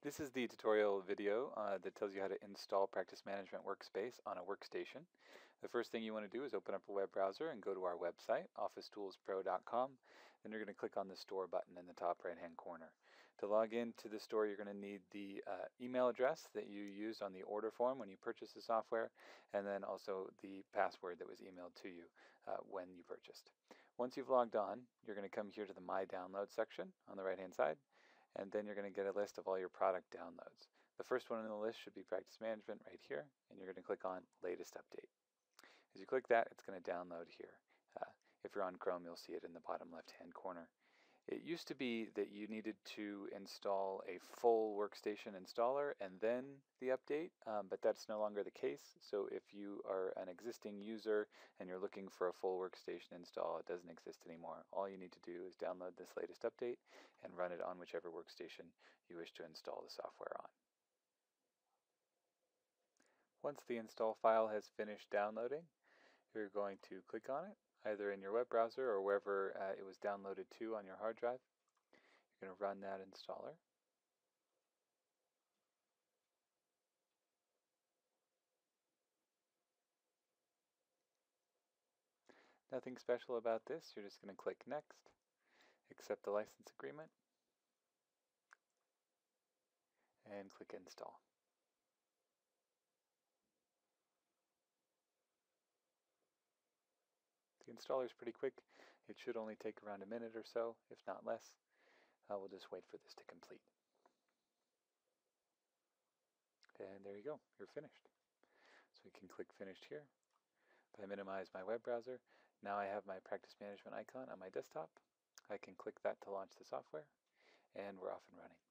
This is the tutorial video that tells you how to install Practice Management Workspace on a workstation. The first thing you want to do is open up a web browser and go to our website, officetoolspro.com. Then you're going to click on the Store button in the top right-hand corner. To log into the store, you're going to need the email address that you used on the order form when you purchased the software, and then also the password that was emailed to you when you purchased. Once you've logged on, you're going to come here to the My Download section on the right-hand side. And then you're going to get a list of all your product downloads. The first one on the list should be Practice Management right here, and you're going to click on Latest Update. As you click that, it's going to download here. If you're on Chrome, you'll see it in the bottom left-hand corner. It used to be that you needed to install a full Workstation installer and then the update, but that's no longer the case. So if you are an existing user and you're looking for a full Workstation install, it doesn't exist anymore. All you need to do is download this latest update and run it on whichever workstation you wish to install the software on. Once the install file has finished downloading, you're going to click on it, either in your web browser or wherever it was downloaded to on your hard drive. You're going to run that installer. Nothing special about this. You're just going to click Next, accept the license agreement, and click Install. The installer is pretty quick. It should only take around a minute or so, if not less. We'll just wait for this to complete. And there you go, you're finished. So we can click Finished here. If I minimize my web browser, now I have my practice management icon on my desktop. I can click that to launch the software, and we're off and running.